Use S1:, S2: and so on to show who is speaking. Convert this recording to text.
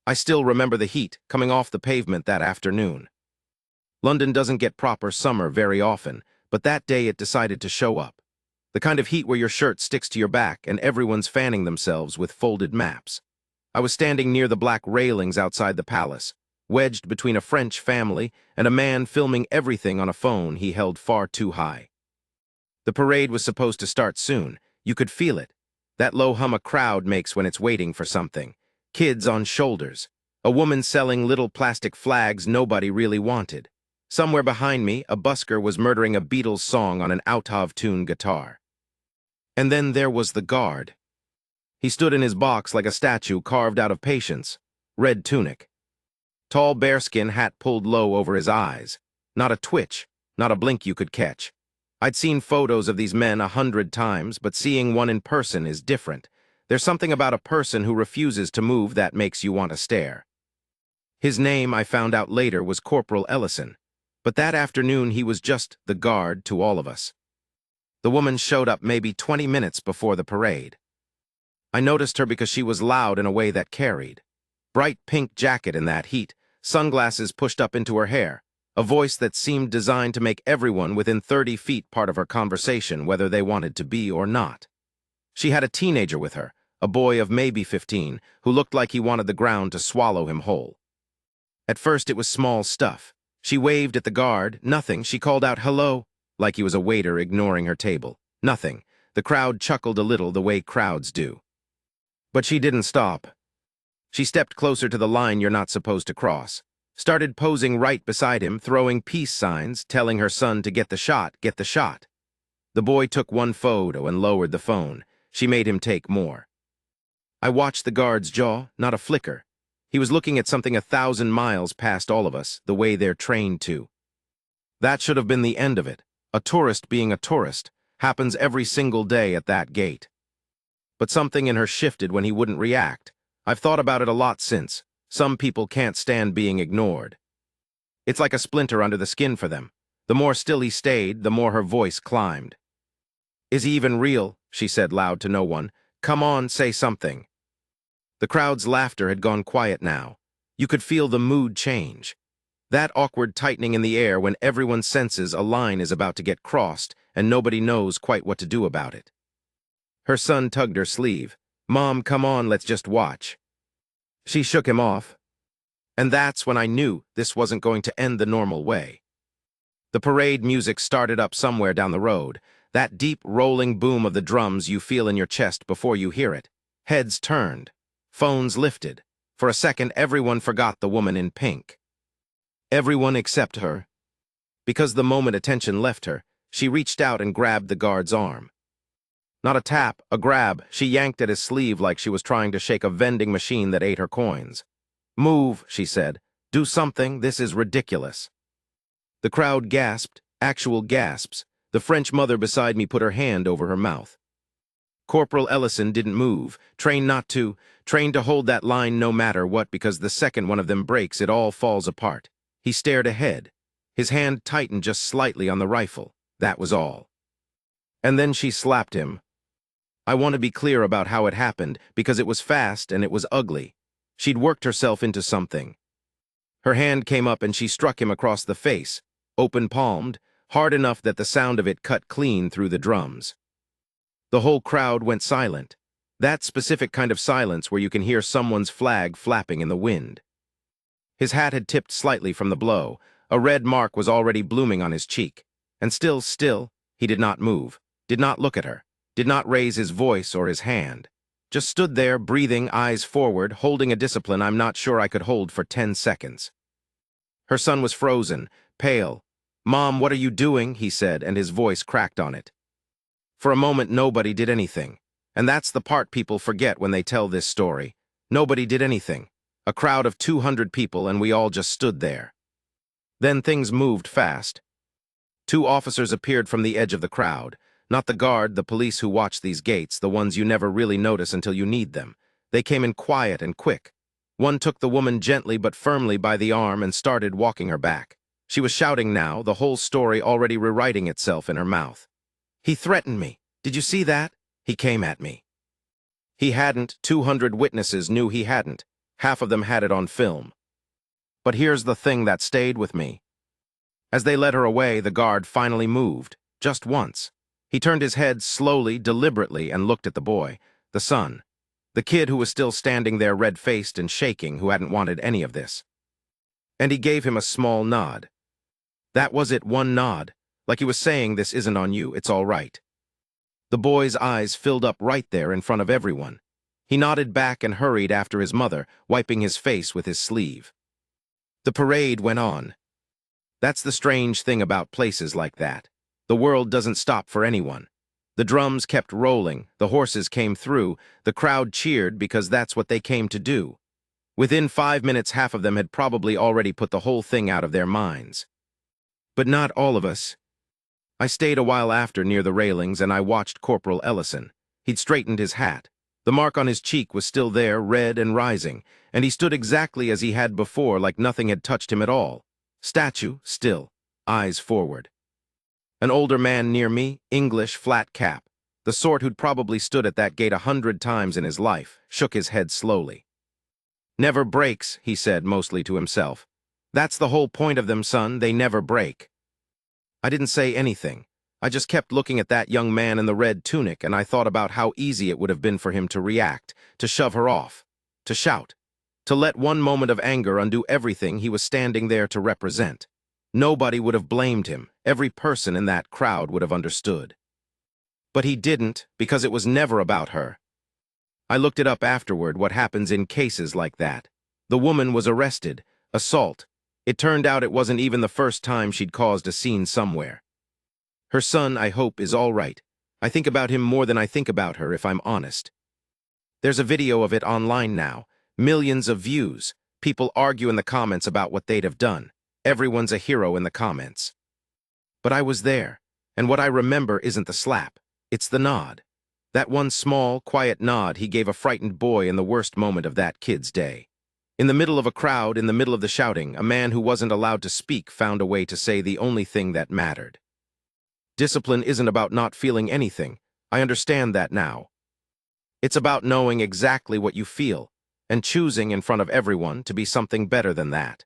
S1: I still remember the heat coming off the pavement that afternoon. London doesn't get proper summer very often, but that day it decided to show up. The kind of heat where your shirt sticks to your back and everyone's fanning themselves with folded maps. I was standing near the black railings outside the palace, wedged between a French family and a man filming everything on a phone he held far too high. The parade was supposed to start soon. You could feel it. That low hum a crowd makes when it's waiting for something. Kids on shoulders. A woman selling little plastic flags nobody really wanted. Somewhere behind me, a busker was murdering a Beatles song on an out-of-tune guitar. And then there was the guard. He stood in his box like a statue carved out of patience. Red tunic. Tall bearskin hat pulled low over his eyes. Not a twitch, not a blink you could catch. I'd seen photos of these men 100 times, but seeing one in person is different. There's something about a person who refuses to move that makes you want to stare. His name, I found out later, was Corporal Ellison, but that afternoon he was just the guard to all of us. The woman showed up maybe 20 minutes before the parade. I noticed her because she was loud in a way that carried. Bright pink jacket in that heat, sunglasses pushed up into her hair, a voice that seemed designed to make everyone within 30 feet part of her conversation, whether they wanted to be or not. She had a teenager with her, a boy of maybe 15, who looked like he wanted the ground to swallow him whole. At first it was small stuff. She waved at the guard, nothing. She called out, "Hello," like he was a waiter ignoring her table. Nothing. The crowd chuckled a little the way crowds do. But she didn't stop. She stepped closer to the line you're not supposed to cross. Started posing right beside him, throwing peace signs, telling her son to get the shot, get the shot. The boy took one photo and lowered the phone. She made him take more. I watched the guard's jaw, not a flicker. He was looking at something 1,000 miles past all of us, the way they're trained to. That should have been the end of it. A tourist being a tourist happens every single day at that gate. But something in her shifted when he wouldn't react. I've thought about it a lot since. Some people can't stand being ignored. It's like a splinter under the skin for them. The more still he stayed, the more her voice climbed. "Is he even real?" she said loud to no one. "Come on, say something." The crowd's laughter had gone quiet now. You could feel the mood change. That awkward tightening in the air when everyone senses a line is about to get crossed and nobody knows quite what to do about it. Her son tugged her sleeve. "Mom, come on, let's just watch." She shook him off. And that's when I knew this wasn't going to end the normal way. The parade music started up somewhere down the road, that deep rolling boom of the drums you feel in your chest before you hear it. Heads turned. Phones lifted. For a second, everyone forgot the woman in pink. Everyone except her. Because the moment attention left her, she reached out and grabbed the guard's arm. Not a tap, a grab. She yanked at his sleeve like she was trying to shake a vending machine that ate her coins. "Move," she said. "Do something. This is ridiculous." The crowd gasped, actual gasps. The French mother beside me put her hand over her mouth. Corporal Ellison didn't move, trained not to, trained to hold that line no matter what, because the second one of them breaks, it all falls apart. He stared ahead. His hand tightened just slightly on the rifle. That was all. And then she slapped him. I want to be clear about how it happened, because it was fast and it was ugly. She'd worked herself into something. Her hand came up and she struck him across the face, open-palmed, hard enough that the sound of it cut clean through the drums. The whole crowd went silent. That specific kind of silence where you can hear someone's flag flapping in the wind. His hat had tipped slightly from the blow. A red mark was already blooming on his cheek. And still, he did not move, did not look at her, did not raise his voice or his hand. Just stood there, breathing, eyes forward, holding a discipline I'm not sure I could hold for 10 seconds. Her son was frozen, pale. "Mom, what are you doing?" he said, and his voice cracked on it. For a moment, nobody did anything. And that's the part people forget when they tell this story. Nobody did anything. A crowd of 200 people, and we all just stood there. Then things moved fast. 2 officers appeared from the edge of the crowd. Not the guard, the police who watch these gates, the ones you never really notice until you need them. They came in quiet and quick. One took the woman gently but firmly by the arm and started walking her back. She was shouting now, the whole story already rewriting itself in her mouth. "He threatened me. Did you see that? He came at me." He hadn't. 200 witnesses knew he hadn't. Half of them had it on film. But here's the thing that stayed with me. As they led her away, the guard finally moved, just once. He turned his head slowly, deliberately, and looked at the boy, the son, the kid who was still standing there red-faced and shaking, who hadn't wanted any of this. And he gave him a small nod. That was it, one nod, like he was saying, "This isn't on you, it's all right." The boy's eyes filled up right there in front of everyone. He nodded back and hurried after his mother, wiping his face with his sleeve. The parade went on. That's the strange thing about places like that. The world doesn't stop for anyone. The drums kept rolling, the horses came through, the crowd cheered because that's what they came to do. Within 5 minutes, half of them had probably already put the whole thing out of their minds. But not all of us. I stayed a while after near the railings and I watched Corporal Ellison. He'd straightened his hat. The mark on his cheek was still there, red and rising, and he stood exactly as he had before, like nothing had touched him at all. Statue, still, eyes forward. An older man near me, English, flat cap, the sort who'd probably stood at that gate 100 times in his life, shook his head slowly. "Never breaks," he said, mostly to himself. "That's the whole point of them, son, they never break." I didn't say anything. I just kept looking at that young man in the red tunic, and I thought about how easy it would have been for him to react, to shove her off, to shout, to let one moment of anger undo everything he was standing there to represent. Nobody would have blamed him. Every person in that crowd would have understood. But he didn't, because it was never about her. I looked it up afterward, what happens in cases like that. The woman was arrested, assault. It turned out it wasn't even the first time she'd caused a scene somewhere. Her son, I hope, is all right. I think about him more than I think about her, if I'm honest. There's a video of it online now. Millions of views. People argue in the comments about what they'd have done. Everyone's a hero in the comments. But I was there, and what I remember isn't the slap. It's the nod. That one small, quiet nod he gave a frightened boy in the worst moment of that kid's day. In the middle of a crowd, in the middle of the shouting, a man who wasn't allowed to speak found a way to say the only thing that mattered. Discipline isn't about not feeling anything. I understand that now. It's about knowing exactly what you feel, and choosing in front of everyone to be something better than that.